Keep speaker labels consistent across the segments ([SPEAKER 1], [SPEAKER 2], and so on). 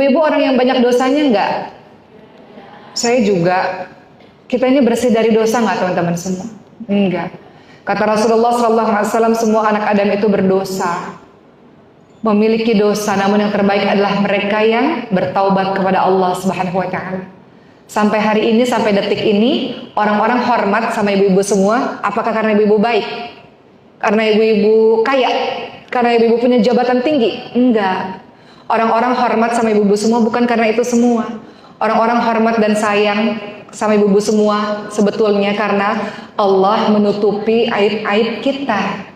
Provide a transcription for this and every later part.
[SPEAKER 1] Ibu-ibu orang yang banyak dosanya enggak? Saya juga. Kita ini bersih dari dosa enggak teman-teman semua? Enggak. Kata Rasulullah SAW, semua anak Adam itu berdosa, memiliki dosa, namun yang terbaik adalah mereka yang bertaubat kepada Allah Subhanahu wa Ta'ala. Sampai hari ini, sampai detik ini, orang-orang hormat sama ibu-ibu semua. Apakah karena ibu-ibu baik? Karena ibu-ibu kaya? Karena ibu-ibu punya jabatan tinggi? Enggak. Orang-orang hormat sama ibu-ibu semua bukan karena itu semua. Orang-orang hormat dan sayang sama ibu-ibu semua sebetulnya karena Allah menutupi aib-aib kita.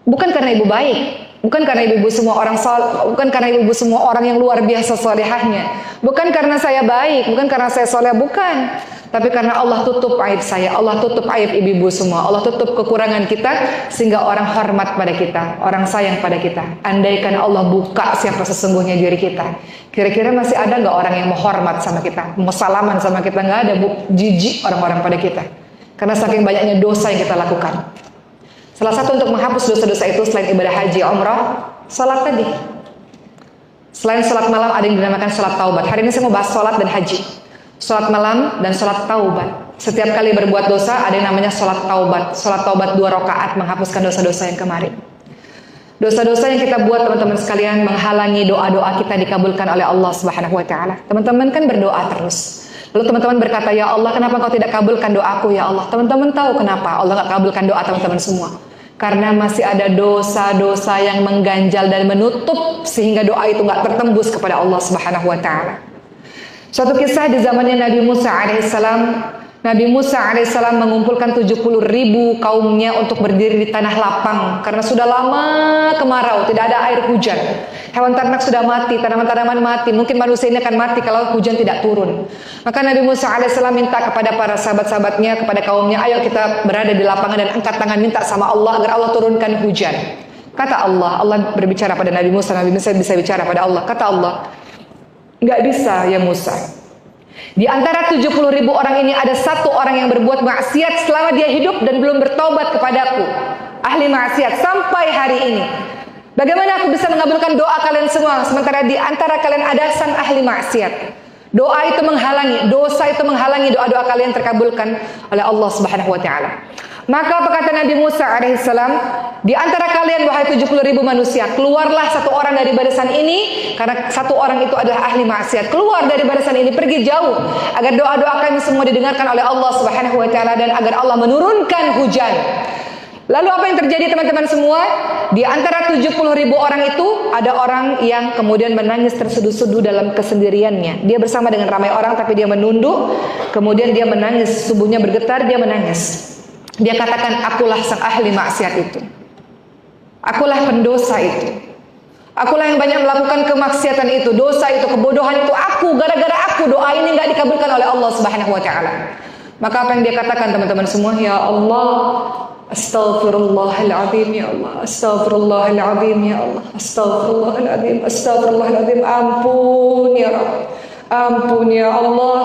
[SPEAKER 1] Bukan karena ibu baik, bukan karena ibu-ibu semua orang bukan karena ibu-ibu semua orang yang luar biasa solehahnya, bukan karena saya baik, bukan karena saya soleh, bukan. Tapi karena Allah tutup aib saya, Allah tutup aib ibu-ibu semua, Allah tutup kekurangan kita sehingga orang hormat pada kita, orang sayang pada kita. Andaikan Allah buka siapa sesungguhnya diri kita, kira-kira masih ada nggak orang yang mau hormat sama kita, mau salaman sama kita? Nggak ada, Bu. Jijik orang-orang pada kita. Karena saking banyaknya dosa yang kita lakukan. Salah satu untuk menghapus dosa-dosa itu selain ibadah haji, umrah, salat tadi. Selain salat malam ada yang dinamakan salat taubat. Hari ini saya mau bahas salat dan haji. Salat malam dan salat taubat. Setiap kali berbuat dosa ada yang namanya salat taubat. Salat taubat 2 rakaat menghapuskan dosa-dosa yang kemarin. Dosa-dosa yang kita buat teman-teman sekalian menghalangi doa-doa kita dikabulkan oleh Allah Subhanahu wa Ta'ala. Teman-teman kan berdoa terus. Lalu teman-teman berkata, ya Allah, kenapa kau tidak kabulkan doaku ya Allah? Teman-teman tahu kenapa Allah nggak kabulkan doa teman-teman semua? Karena masih ada dosa-dosa yang mengganjal dan menutup sehingga doa itu nggak tertembus kepada Allah Subhanahu wa Ta'ala. Suatu kisah di zamannya Nabi Musa alaihissalam. Nabi Musa alaihissalam mengumpulkan 70.000 kaumnya untuk berdiri di tanah lapang karena sudah lama kemarau, tidak ada air hujan. Hewan ternak sudah mati, tanaman-tanaman mati, mungkin manusia ini akan mati kalau hujan tidak turun. Maka Nabi Musa alaihissalam minta kepada para sahabat-sahabatnya, kepada kaumnya, ayo kita berada di lapangan dan angkat tangan minta sama Allah agar Allah turunkan hujan. Kata Allah, Allah berbicara pada Nabi Musa bisa bicara pada Allah. Kata Allah, nggak bisa ya Musa. Di antara 70.000 orang ini ada satu orang yang berbuat maksiat selama dia hidup dan belum bertobat kepadaku. Ahli maksiat sampai hari ini. Bagaimana aku bisa mengabulkan doa kalian semua sementara di antara kalian ada sang ahli maksiat? Doa itu menghalangi, dosa itu menghalangi doa-doa kalian terkabulkan oleh Allah Subhanahu wa Ta'ala. Maka apa kata Nabi Musa alaihissalam? Di antara kalian wahai 70.000 manusia, keluarlah satu orang dari barisan ini, karena satu orang itu adalah ahli maksiat. Keluar dari barisan ini, pergi jauh agar doa-doa kami semua didengarkan oleh Allah Subhanahu wa Ta'ala dan agar Allah menurunkan hujan. Lalu apa yang terjadi teman-teman semua? Di antara 70.000 orang itu ada orang yang kemudian menangis terseduh-seduh dalam kesendiriannya. Dia bersama dengan ramai orang tapi dia menunduk, kemudian dia menangis, tubuhnya bergetar, dia menangis. Dia katakan, akulah sang ahli maksiat itu. Akulah pendosa itu. Akulah yang banyak melakukan kemaksiatan itu, dosa itu, kebodohan itu. Aku, gara-gara aku doa ini nggak dikabulkan oleh Allah Subhanahu wa Ta'ala. Maka apa yang dia katakan teman-teman semua? Ya Allah, astaghfirullahaladzim ya Allah, astaghfirullahaladzim ya Allah, astaghfirullahaladzim, astaghfirullahaladzim. Ampun ya Rabb, ampun ya Allah.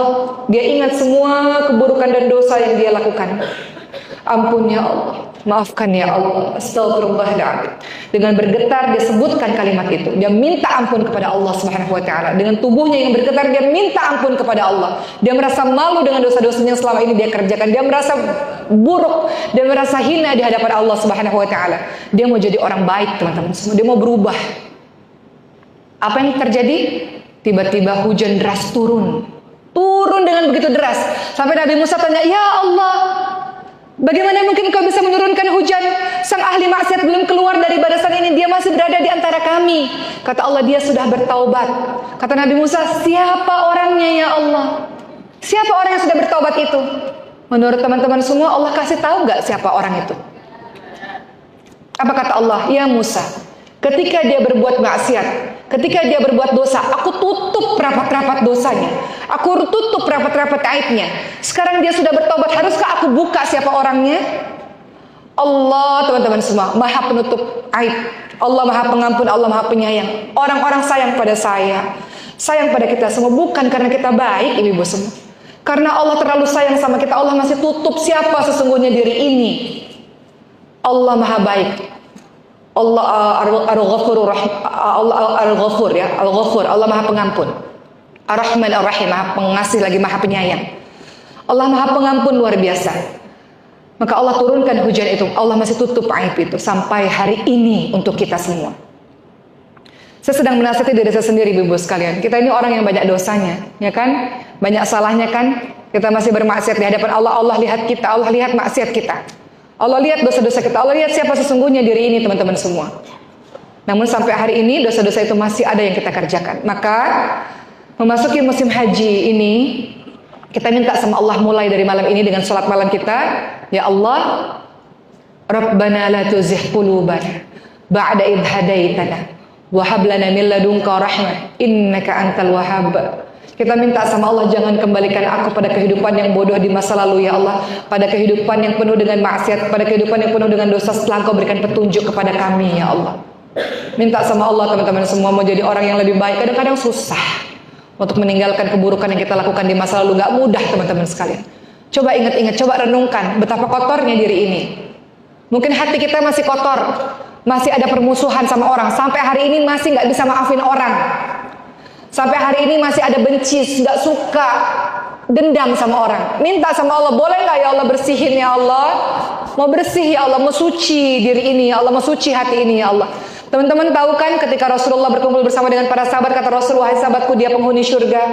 [SPEAKER 1] Dia ingat semua keburukan dan dosa yang dia lakukan. Ampun ya Allah, maafkan ya Allah, astaghfirullahaladzim. Dengan bergetar dia sebutkan kalimat itu. Dia minta ampun kepada Allah Subhanahu wa Ta'ala. Dengan tubuhnya yang bergetar dia minta ampun kepada Allah. Dia merasa malu dengan dosa-dosanya yang selama ini dia kerjakan. Dia merasa buruk, dia merasa hina di hadapan Allah Subhanahu wa Ta'ala. Dia mau jadi orang baik teman-teman semua. Dia mau berubah. Apa yang terjadi? Tiba-tiba hujan deras turun dengan begitu deras sampai Nabi Musa tanya, ya Allah, bagaimana mungkin kau bisa menurunkan hujan? Sang ahli maksiat belum keluar dari barisan ini, dia masih berada di antara kami. Kata Allah, dia sudah bertaubat. Kata Nabi Musa, siapa orangnya ya Allah? Siapa orang yang sudah bertaubat itu? Menurut teman-teman semua, Allah kasih tahu nggak siapa orang itu? Apa kata Allah? Ya Musa, ketika dia berbuat maksiat, ketika dia berbuat dosa, aku tutup rapat-rapat dosanya, aku tutup rapat-rapat aibnya. Sekarang dia sudah bertobat, haruskah aku buka siapa orangnya? Allah teman-teman semua maha penutup aib, Allah maha pengampun, Allah maha penyayang. Orang-orang sayang pada saya, sayang pada kita semua bukan karena kita baik ibu-ibu semua. Karena Allah terlalu sayang sama kita, Allah masih tutup siapa sesungguhnya diri ini. Allah maha baik, Allah Al-Ghafur ya, Al-Ghafur, Allah Maha Pengampun. Ar-Rahman Ar-Rahim, Maha Pengasih lagi Maha Penyayang. Allah Maha Pengampun luar biasa. Maka Allah turunkan hujan itu. Allah masih tutup aib itu sampai hari ini untuk kita semua. Saya sedang menasihati diri saya sendiri, Ibu sekalian. Kita ini orang yang banyak dosanya, ya kan? Banyak salahnya kan? Kita masih bermaksiat di hadapan Allah. Allah lihat kita, Allah lihat maksiat kita. Allah lihat dosa-dosa kita. Allah lihat siapa sesungguhnya diri ini, teman-teman semua. Namun sampai hari ini dosa-dosa itu masih ada yang kita kerjakan. Maka memasuki musim haji ini, kita minta sama Allah mulai dari malam ini dengan sholat malam kita. Ya Allah, Rabbana la tuzigh qulubana ba'da idh hadaitana wa hab lana min ladunka rahmah innaka antal wahhab. Kita minta sama Allah, jangan kembalikan aku pada kehidupan yang bodoh di masa lalu ya Allah, pada kehidupan yang penuh dengan maksiat, pada kehidupan yang penuh dengan dosa, setelah Engkau berikan petunjuk kepada kami ya Allah. Minta sama Allah teman-teman semua mau jadi orang yang lebih baik. Kadang-kadang susah untuk meninggalkan keburukan yang kita lakukan di masa lalu, gak mudah teman-teman sekalian. Coba ingat-ingat, coba renungkan betapa kotornya diri ini. Mungkin hati kita masih kotor, masih ada permusuhan sama orang, sampai hari ini masih gak bisa maafin orang. Sampai hari ini masih ada benci, gak suka, dendam sama orang. Minta sama Allah, boleh gak ya Allah bersihin ya Allah? Mau bersih ya Allah, mau suci diri ini ya Allah, mau suci hati ini ya Allah. Teman-teman tahu kan ketika Rasulullah berkumpul bersama dengan para sahabat, kata Rasul, wahai sahabatku, dia penghuni surga.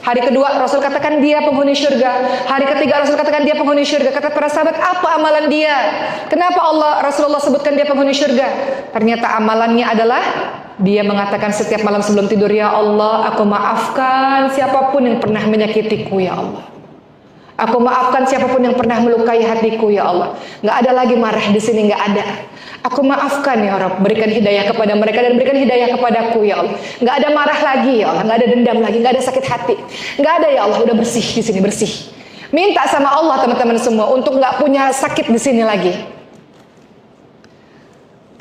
[SPEAKER 1] Hari kedua Rasul katakan dia penghuni surga. Hari ketiga Rasul katakan dia penghuni surga. Kata para sahabat, apa amalan dia? Kenapa Rasulullah sebutkan dia penghuni surga? Ternyata amalannya adalah dia mengatakan setiap malam sebelum tidur, ya Allah, aku maafkan siapapun yang pernah menyakitiku ya Allah. Aku maafkan siapapun yang pernah melukai hatiku ya Allah. Gak ada lagi marah di sini, gak ada. Aku maafkan ya Rabb, berikan hidayah kepada mereka dan berikan hidayah kepadaku ya Allah. Gak ada marah lagi ya Allah, gak ada dendam lagi, gak ada sakit hati, gak ada ya Allah, udah bersih di sini, bersih. Minta sama Allah teman-teman semua untuk gak punya sakit di sini lagi.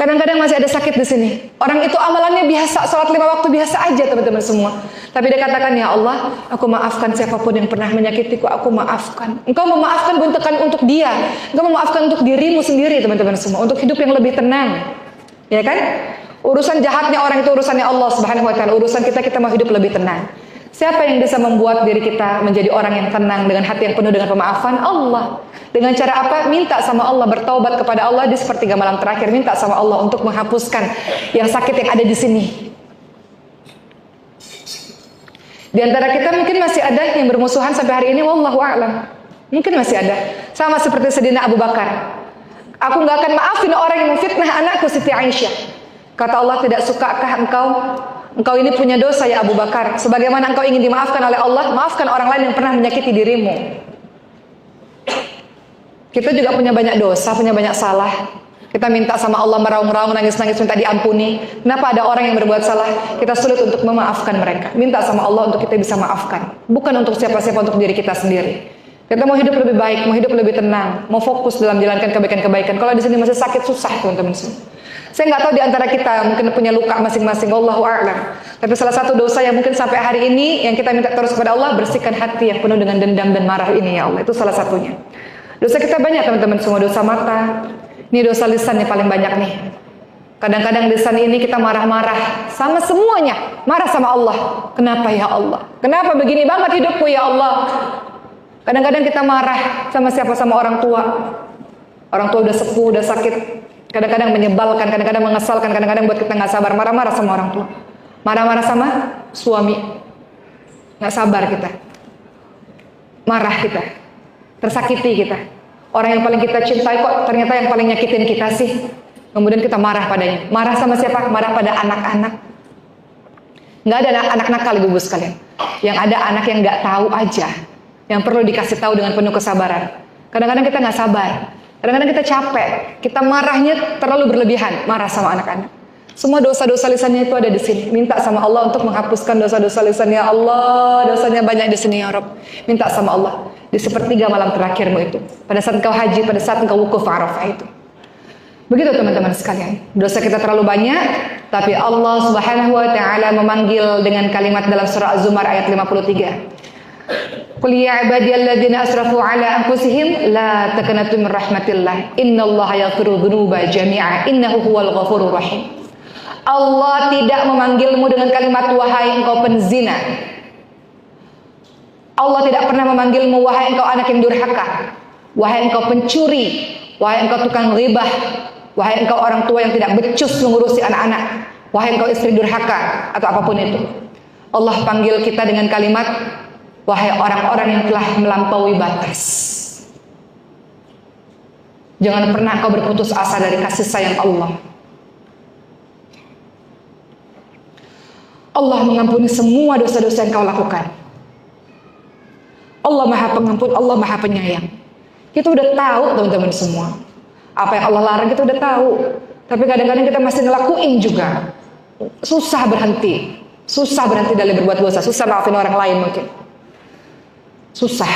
[SPEAKER 1] Kadang-kadang masih ada sakit di sini. Orang itu amalannya biasa, sholat 5 waktu biasa aja teman-teman semua. Tapi dia katakan, ya Allah, aku maafkan siapapun yang pernah menyakitiku, aku maafkan. Engkau memaafkan bukan untuk dia, engkau memaafkan untuk dirimu sendiri teman-teman semua, untuk hidup yang lebih tenang. Ya kan? Urusan jahatnya orang itu urusannya Allah Subhanahu wa taala. Urusan kita mau hidup lebih tenang. Siapa yang bisa membuat diri kita menjadi orang yang tenang dengan hati yang penuh dengan pemaafan? Allah. Dengan cara apa? Minta sama Allah, bertaubat kepada Allah di sepertiga malam terakhir. Minta sama Allah untuk menghapuskan yang sakit yang ada di sini. Di antara kita mungkin masih ada yang bermusuhan sampai hari ini, wallahu a'lam. Mungkin masih ada. Sama seperti Sayyidina Abu Bakar. Aku gak akan maafin orang yang memfitnah anakku Siti Aisyah. Kata Allah, tidak sukakah engkau ini punya dosa ya Abu Bakar. Sebagaimana engkau ingin dimaafkan oleh Allah, maafkan orang lain yang pernah menyakiti dirimu. Kita juga punya banyak dosa, punya banyak salah. Kita minta sama Allah, meraung-raung, nangis-nangis, minta diampuni. Kenapa ada orang yang berbuat salah, kita sulit untuk memaafkan mereka. Minta sama Allah untuk kita bisa maafkan. Bukan untuk siapa-siapa, untuk diri kita sendiri. Kita mau hidup lebih baik, mau hidup lebih tenang, mau fokus dalam menjalankan kebaikan-kebaikan. Kalau di sini masih sakit, susah teman-teman semua. Saya nggak tahu di antara kita mungkin punya luka masing-masing, wallahu a'lam. Tapi salah satu dosa yang mungkin sampai hari ini yang kita minta terus kepada Allah, bersihkan hati yang penuh dengan dendam dan marah ini ya Allah. Itu salah satunya. Dosa kita banyak teman-teman semua, dosa mata. Ini dosa lisan yang paling banyak nih. Kadang-kadang lisan ini kita marah-marah sama semuanya, marah sama Allah. Kenapa ya Allah? Kenapa begini banget hidupku ya Allah? Kadang-kadang kita marah sama siapa, sama orang tua. Orang tua udah sepuh, udah sakit. Kadang-kadang menyebalkan, kadang-kadang mengesalkan, kadang-kadang buat kita nggak sabar, marah-marah sama orang tua. Marah-marah sama suami. Nggak sabar kita. Marah kita. Tersakiti kita. Orang yang paling kita cintai kok ternyata yang paling nyakitin kita sih. Kemudian kita marah padanya. Marah sama siapa? Marah pada anak-anak. Nggak ada anak nakal ibu-ibu sekalian. Yang ada anak yang nggak tahu aja. Yang perlu dikasih tahu dengan penuh kesabaran. Kadang-kadang kita nggak sabar. Kadang-kadang kita capek. Kita marahnya terlalu berlebihan. Marah sama anak-anak. Semua dosa-dosa lisannya itu ada di sini. Minta sama Allah untuk menghapuskan dosa-dosa lisannya. Allah, dosanya banyak di sini ya Rabb. Minta sama Allah. Di sepertiga malam terakhirmu itu. Pada saat engkau haji, pada saat engkau wukuf Arafah itu. Begitu teman-teman sekalian. Dosa kita terlalu banyak, tapi Allah Subhanahu wa taala memanggil dengan kalimat dalam surah Az-Zumar ayat 53. Qul ya ibadiyalladzina asrafu ala anfusihim la taqnatu min rahmatillah. Innallaha yaghfiru dzunuba jami'a innahu huwal ghafurur rahim. Allah tidak memanggilmu dengan kalimat wahai engkau penzina. Allah tidak pernah memanggilmu wahai engkau anak yang durhaka, wahai engkau pencuri, wahai engkau tukang ghibah, wahai engkau orang tua yang tidak becus mengurusi anak-anak, wahai engkau istri durhaka atau apapun itu. Allah panggil kita dengan kalimat wahai orang-orang yang telah melampaui batas. Jangan pernah kau berputus asa dari kasih sayang Allah. Allah mengampuni semua dosa-dosa yang kau lakukan. Allah Maha Pengampun, Allah Maha Penyayang. Kita udah tahu teman-teman semua. Apa yang Allah larang kita udah tahu. Tapi kadang-kadang kita masih ngelakuin juga. Susah berhenti dari berbuat dosa. Susah maafin orang lain mungkin. Susah.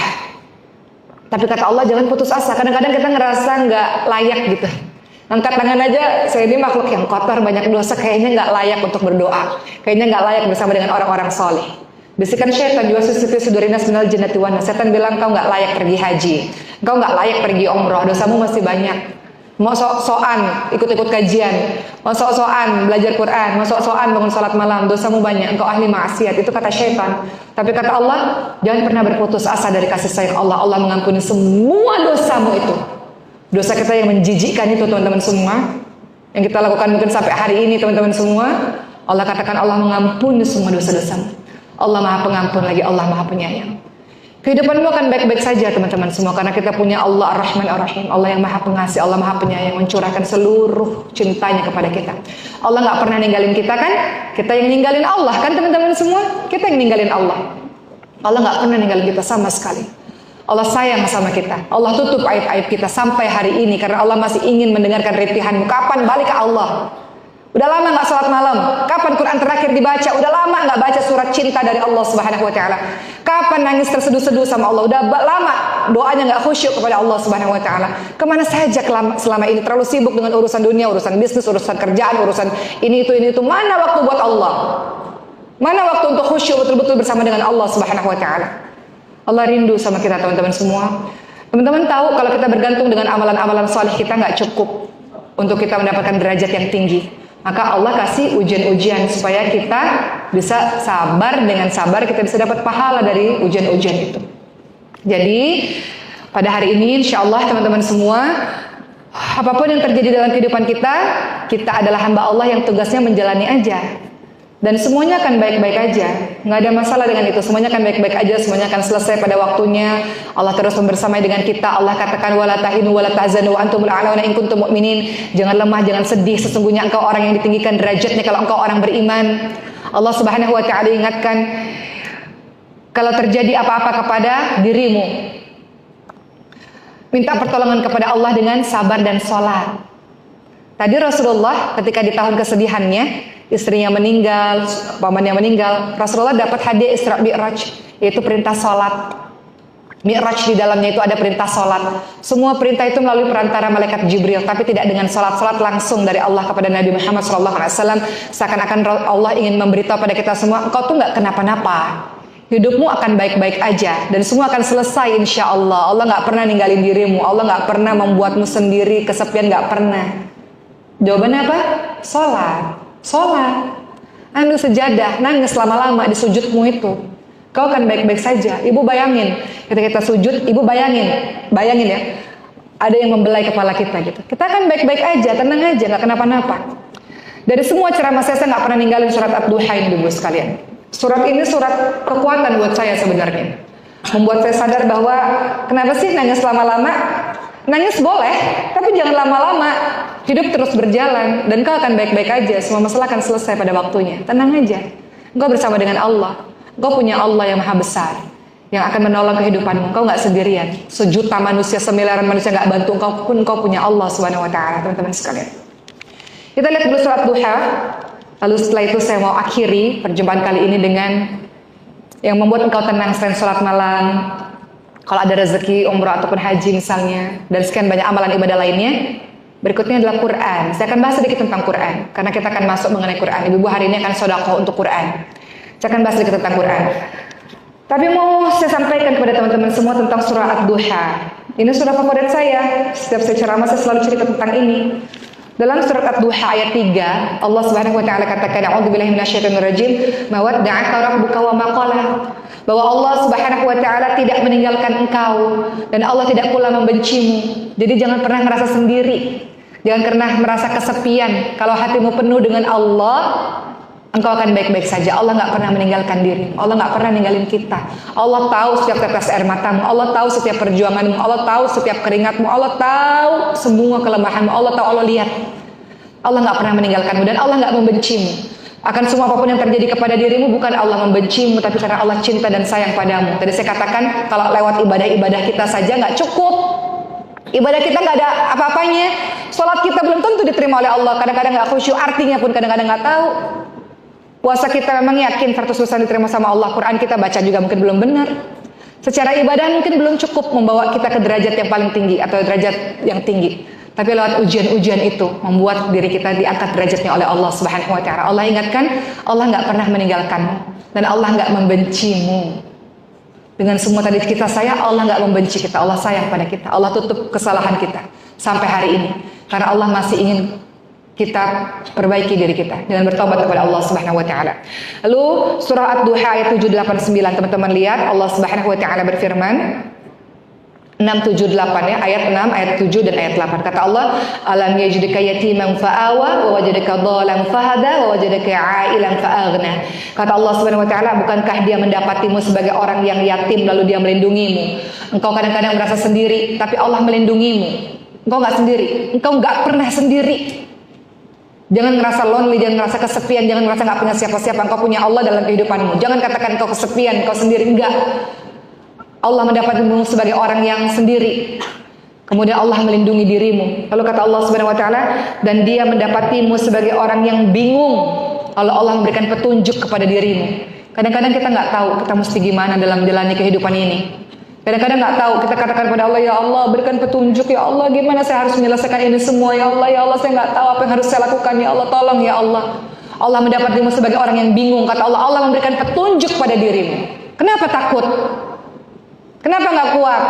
[SPEAKER 1] Tapi kata Allah jangan putus asa. Kadang-kadang kita ngerasa nggak layak gitu. Angkat tangan aja, saya ini makhluk yang kotor, banyak dosa, kayaknya nggak layak untuk berdoa. Kayaknya nggak layak bersama dengan orang-orang soleh. Bisikan syaitan juga sudurinas minal jannati wan. Setan bilang kau nggak layak pergi haji, kau nggak layak pergi umroh, dosamu masih banyak. Mau sok-sokan ikut-ikut kajian, mau sok-sokan belajar Quran, mau sok-sokan bangun salat malam, dosamu banyak, engkau ahli maksiat. Itu kata syaitan. Tapi kata Allah, jangan pernah berputus asa dari kasih sayang Allah. Allah mengampuni semua dosamu itu. Dosa kita yang menjijikkan itu teman-teman semua, yang kita lakukan mungkin sampai hari ini teman-teman semua, Allah katakan Allah mengampuni semua dosa-dosamu. Allah Maha Pengampun lagi, Allah Maha Penyayang. Kehidupanmu akan baik-baik saja teman-teman semua, karena kita punya Allah Ar-Rahman Ar-Rahim, Allah yang Maha Pengasih, Allah Maha Penyayang, mencurahkan seluruh cintanya kepada kita. Allah nggak pernah ninggalin kita kan? Kita yang ninggalin Allah kan teman-teman semua? Kita yang ninggalin Allah. Allah nggak pernah ninggalin kita sama sekali. Allah sayang sama kita. Allah tutup aib-aib kita sampai hari ini karena Allah masih ingin mendengarkan rintihanmu. Kapan balik ke Allah? Udah lama nggak sholat malam. Kapan Quran terakhir dibaca? Udah lama nggak baca surat cinta dari Allah Subhanahu Wa Taala. Kapan nangis terseduh-seduh sama Allah? Udah lama doanya nggak khusyuk kepada Allah Subhanahu Wa Taala. Kemana saja selama ini? Terlalu sibuk dengan urusan dunia, urusan bisnis, urusan kerjaan, urusan ini itu. Mana waktu buat Allah? Mana waktu untuk khusyuk betul-betul bersama dengan Allah Subhanahu Wa Taala? Allah rindu sama kita teman-teman semua. Teman-teman tahu kalau kita bergantung dengan amalan-amalan saleh kita nggak cukup untuk kita mendapatkan derajat yang tinggi. Maka Allah kasih ujian-ujian supaya kita bisa sabar, dengan sabar kita bisa dapat pahala dari ujian-ujian itu. Jadi pada hari ini insya Allah teman-teman semua, apapun yang terjadi dalam kehidupan kita, kita adalah hamba Allah yang tugasnya menjalani aja. Dan semuanya akan baik-baik aja, nggak ada masalah dengan itu. Semuanya akan baik-baik aja, semuanya akan selesai pada waktunya. Allah terus membersamai dengan kita. Allah katakan wala tahinu wala tahzanu wa antumul a'launa in kuntum mu'minin. Jangan lemah, jangan sedih. Sesungguhnya engkau orang yang ditinggikan derajatnya kalau engkau orang beriman. Allah Subhanahu Wa Taala ingatkan, kalau terjadi apa-apa kepada dirimu, minta pertolongan kepada Allah dengan sabar dan sholat. Tadi Rasulullah ketika di tahun kesedihannya, istrinya meninggal, pamannya meninggal, Rasulullah dapat hadiah Isra Mi'raj, yaitu perintah sholat. Mi'raj di dalamnya itu ada perintah sholat. Semua perintah itu melalui perantara malaikat Jibril, tapi tidak dengan sholat langsung dari Allah kepada Nabi Muhammad SAW. Seakan-akan Allah ingin memberitahu pada kita semua, engkau tuh nggak kenapa-napa. Hidupmu akan baik-baik aja dan semua akan selesai insya Allah. Allah nggak pernah ninggalin dirimu, Allah nggak pernah membuatmu sendiri kesepian, nggak pernah. Jawabannya apa? Sholat. Ambil sejadah, nangis lama-lama di sujudmu itu. Kau akan baik-baik saja. Ibu bayangin, ketika kita sujud, ibu bayangin ya, ada yang membelai kepala kita gitu. Kita akan baik-baik aja, tenang aja, nggak kenapa-napa. Dari semua ceramah saya nggak pernah ninggalin surat Ad-Duha ini ibu sekalian. Surat ini surat kekuatan buat saya sebenarnya. Membuat saya sadar bahwa kenapa sih nangis lama-lama? Nangis boleh, tapi jangan lama-lama. Hidup terus berjalan dan kau akan baik-baik aja. Semua masalah akan selesai pada waktunya. Tenang aja. Engkau bersama dengan Allah. Engkau punya Allah yang maha besar, yang akan menolong kehidupanmu. Engkau nggak sendirian. Sejuta manusia, semiliaran manusia nggak bantu engkau pun engkau punya Allah Subhanahu Wa Taala, teman-teman sekalian. Kita lihat dulu surat Duha. Lalu setelah itu saya mau akhiri perjumpaan kali ini dengan yang membuat engkau tenang selain sholat malam. Kalau ada rezeki umroh ataupun haji misalnya, dan sekian banyak amalan ibadah lainnya. Berikutnya adalah Quran. Saya akan bahas sedikit tentang Quran, karena kita akan masuk mengenai Quran. Ibu-ibu hari ini akan sedekah untuk Quran. Saya akan bahas sedikit tentang Quran. Tapi mau saya sampaikan kepada teman-teman semua tentang surah Ad-Duha. Ini surah favorit saya. Setiap saya ceramah saya selalu cerita tentang ini. Dalam surat Ad-Duha ayat 3, Allah Subhanahu wa taala katakan, "A'udzubillahi minasyaitonir rajim, ma wadda'aka rabbuka wa ma qala." Bahwa Allah Subhanahu wa taala tidak meninggalkan engkau dan Allah tidak pula membencimu. Jadi jangan pernah merasa sendiri. Jangan pernah merasa kesepian. Kalau hatimu penuh dengan Allah, engkau akan baik-baik saja. Allah nggak pernah meninggalkan dirimu. Allah nggak pernah ninggalin kita. Allah tahu setiap tetes air matamu. Allah tahu setiap perjuanganmu. Allah tahu setiap keringatmu. Allah tahu semua kelemahanmu. Allah tahu, Allah lihat. Allah nggak pernah meninggalkanmu dan Allah nggak membencimu. Akan semua apapun yang terjadi kepada dirimu, bukan Allah membencimu, tapi karena Allah cinta dan sayang padamu. Tadi saya katakan, kalau lewat ibadah-ibadah kita saja nggak cukup. Ibadah kita nggak ada apa-apanya. Sholat kita belum tentu diterima oleh Allah. Kadang-kadang nggak khusyuk, artinya pun kadang-kadang nggak tahu. Puasa kita memang yakin 100% diterima sama Allah. Quran kita baca juga mungkin belum benar. Secara ibadah mungkin belum cukup membawa kita ke derajat yang paling tinggi atau derajat yang tinggi. Tapi lewat ujian-ujian itu membuat diri kita diangkat derajatnya oleh Allah Subhanahu wa taala. Allah ingatkan, Allah nggak pernah meninggalkanmu dan Allah nggak membencimu. Dengan semua tadi kita sayang, Allah nggak membenci kita. Allah sayang pada kita. Allah tutup kesalahan kita sampai hari ini. Karena Allah masih ingin kita perbaiki diri kita dengan bertobat kepada Allah Subhanahu wa taala. Lalu surah Ad-Duha ayat 789, teman-teman lihat Allah Subhanahu wa taala berfirman 678 ya, ayat 6, ayat 7 dan ayat 8. Kata Allah, "Alam yajidka yatiman fa'awa wa wajadaka dhalan fahada wa wajadaka 'ailan fa'aghna." Kata Allah Subhanahu wa taala, bukankah dia mendapatimu sebagai orang yang yatim lalu dia melindungimu? Engkau kadang-kadang merasa sendiri, tapi Allah melindungimu. Engkau enggak sendiri, engkau enggak pernah sendiri. Jangan ngerasa lonely, jangan ngerasa kesepian, jangan ngerasa enggak punya siapa-siapa. Engkau punya Allah dalam kehidupanmu. Jangan katakan engkau kesepian, engkau sendiri, enggak. Allah mendapatmu sebagai orang yang sendiri. Kemudian Allah melindungi dirimu. Lalu kata Allah Subhanahu wa taala, dan dia mendapatimu sebagai orang yang bingung. Lalu Allah memberikan petunjuk kepada dirimu. Kadang-kadang kita nggak tahu kita mesti gimana dalam menjalani kehidupan ini. Kadang-kadang nggak tahu, kita katakan kepada Allah, ya Allah berikan petunjuk, ya Allah gimana saya harus menyelesaikan ini semua, ya Allah saya nggak tahu apa yang harus saya lakukan, ya Allah tolong ya Allah. Allah mendapatimu sebagai orang yang bingung. Kata Allah, Allah memberikan petunjuk pada dirimu. Kenapa takut? Kenapa nggak kuat?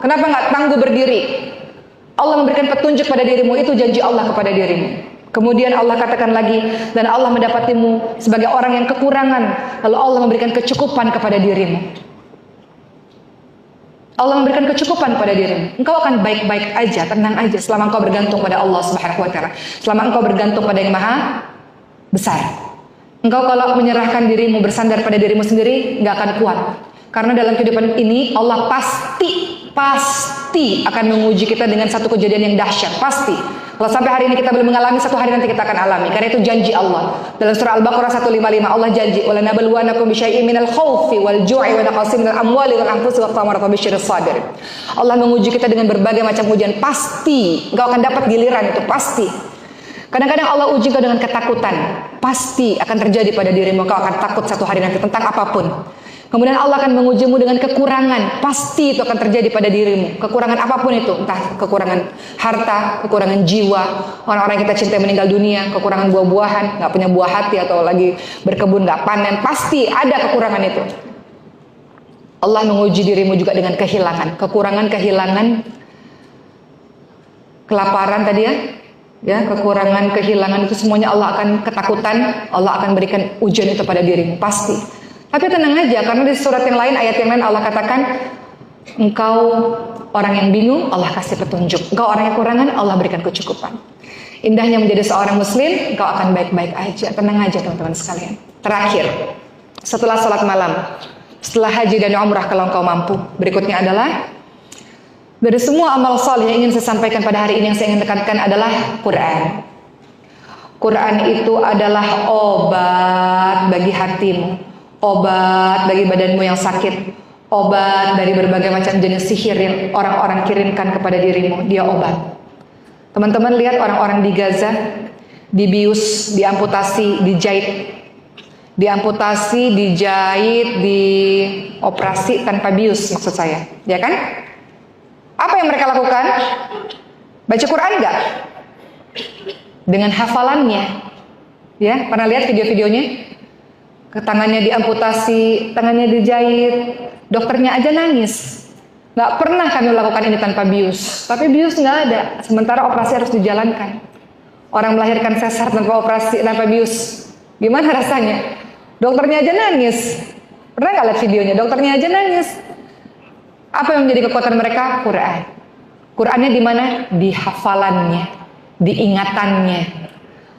[SPEAKER 1] Kenapa nggak tangguh berdiri? Allah memberikan petunjuk pada dirimu, itu janji Allah kepada dirimu. Kemudian Allah katakan lagi, dan Allah mendapatimu sebagai orang yang kekurangan, lalu Allah memberikan kecukupan kepada dirimu. Allah memberikan kecukupan pada dirimu. Engkau akan baik-baik aja, tenang aja selama engkau bergantung pada Allah Subhanahu wa taala. Selama engkau bergantung pada Yang Maha Besar. Engkau kalau menyerahkan dirimu, bersandar pada dirimu sendiri, nggak akan kuat. Karena dalam kehidupan ini Allah pasti akan menguji kita dengan satu kejadian yang dahsyat, pasti. Kalau sampai hari ini kita belum mengalami, satu hari nanti kita akan alami. Karena itu janji Allah. Dalam surah Al-Baqarah 155 Allah janji, "Wala nabluwannakum bisyai'in minal khaufi wal ju'i wa naqsin minal amwali wal anfusi wath thamarati wabasyiril sabirin." Allah menguji kita dengan berbagai macam ujian, pasti. Engkau akan dapat giliran itu, pasti. Kadang-kadang Allah uji kau dengan ketakutan, pasti akan terjadi pada dirimu. Kau akan takut satu hari nanti tentang apapun. Kemudian Allah akan mengujimu dengan kekurangan, pasti itu akan terjadi pada dirimu. Kekurangan apapun itu, entah kekurangan harta, kekurangan jiwa, orang-orang yang kita cintai meninggal dunia, kekurangan buah-buahan, nggak punya buah hati atau lagi berkebun nggak panen, pasti ada kekurangan itu. Allah menguji dirimu juga dengan kehilangan, kehilangan, kelaparan tadi ya, kekurangan, kehilangan itu semuanya Allah akan ketakutan, Allah akan berikan ujian itu pada dirimu, pasti. Tapi tenang aja, karena di surat yang lain, ayat yang lain Allah katakan, engkau orang yang bingung, Allah kasih petunjuk. Engkau orang yang kekurangan, Allah berikan kecukupan. Indahnya menjadi seorang muslim, engkau akan baik-baik aja. Tenang aja teman-teman sekalian. Terakhir, setelah salat malam, setelah haji dan umrah kalau engkau mampu, berikutnya adalah, dari semua amal saleh yang ingin saya sampaikan pada hari ini, yang saya ingin tekankan adalah Quran. Quran itu adalah obat bagi hatimu, obat bagi badanmu yang sakit, obat dari berbagai macam jenis sihir yang orang-orang kirimkan kepada dirimu. Dia obat. Teman-teman lihat orang-orang di Gaza, dibius, diamputasi, dijahit, dioperasi tanpa bius, maksud saya, ya kan? Apa yang mereka lakukan? Baca Quran enggak? Dengan hafalannya, ya, pernah lihat video-videonya? tangannya diamputasi, tangannya dijahit, dokternya aja nangis. Nggak pernah kami melakukan ini tanpa bius, tapi bius nggak ada, sementara operasi harus dijalankan. Orang melahirkan sesar tanpa operasi, tanpa bius, gimana rasanya? Dokternya aja nangis. Pernah nggak lihat videonya? Dokternya aja nangis. Apa yang menjadi kekuatan mereka? Quran. Qurannya di mana? Di hafalannya, di ingatannya.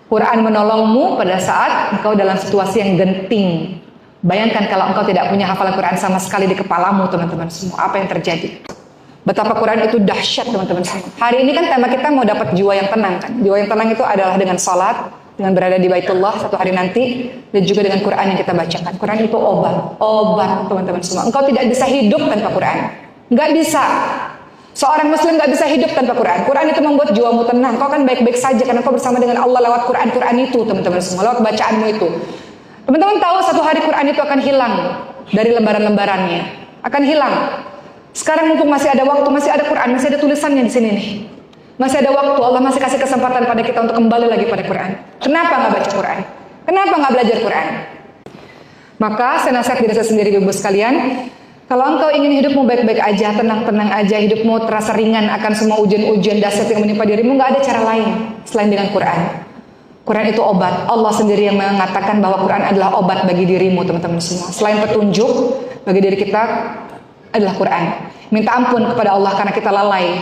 [SPEAKER 1] Quran menolongmu pada saat engkau dalam situasi yang genting. Bayangkan kalau engkau tidak punya hafalan Quran sama sekali di kepalamu, teman-teman semua. Apa yang terjadi? Betapa Quran itu dahsyat, teman-teman semua. Hari ini kan tema kita mau dapat jiwa yang tenang kan? Jiwa yang tenang itu adalah dengan salat, dengan berada di Baitullah satu hari nanti, dan juga dengan Quran yang kita bacakan. Quran itu obat teman-teman semua. Engkau tidak bisa hidup tanpa Quran. Nggak bisa. Seorang muslim nggak bisa hidup tanpa Quran. Quran itu membuat jiwamu tenang. Kau kan baik-baik saja karena kau bersama dengan Allah lewat Quran itu, teman-teman semua, lewat bacaanmu itu. Teman-teman tahu satu hari Quran itu akan hilang dari lembaran-lembarannya. Akan hilang. Sekarang mumpung masih ada waktu, masih ada Quran, masih ada tulisannya di sini nih. Masih ada waktu, Allah masih kasih kesempatan pada kita untuk kembali lagi pada Quran. Kenapa nggak baca Quran? Kenapa nggak belajar Quran? Maka saya nasihat diri saya sendiri, ibu sekalian. Kalau engkau ingin hidupmu baik-baik aja, tenang-tenang aja, hidupmu terasa ringan akan semua ujian-ujian dahsyat yang menimpa dirimu, nggak ada cara lain selain dengan Quran. Quran itu obat. Allah sendiri yang mengatakan bahwa Quran adalah obat bagi dirimu, teman-teman semua. Selain petunjuk bagi diri kita adalah Quran. Minta ampun kepada Allah karena kita lalai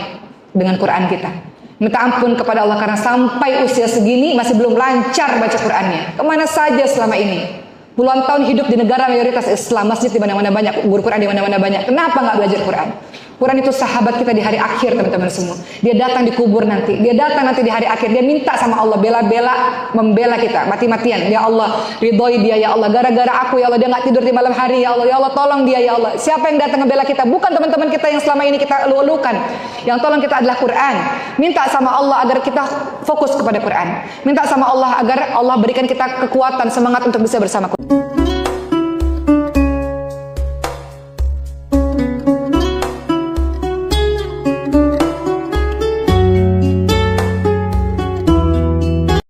[SPEAKER 1] dengan Quran kita. Minta ampun kepada Allah karena sampai usia segini masih belum lancar baca Qurannya. Kemana saja selama ini? Puluhan tahun hidup di negara mayoritas Islam, masjid di mana-mana banyak, guru Quran di mana-mana banyak. Kenapa nggak belajar Quran? Quran itu sahabat kita di hari akhir, teman-teman semua. Dia datang di kubur nanti. Dia datang nanti di hari akhir. Dia minta sama Allah, membela kita, mati-matian. Ya Allah, ridhoi dia ya Allah. Gara-gara aku ya Allah, dia nggak tidur di malam hari ya Allah. Ya Allah, tolong dia ya Allah. Siapa yang datang membela kita? Bukan teman-teman kita yang selama ini kita elu-elukan. Yang tolong kita adalah Quran. Minta sama Allah agar kita fokus kepada Quran. Minta sama Allah agar Allah berikan kita kekuatan, semangat untuk bisa bersama Quran.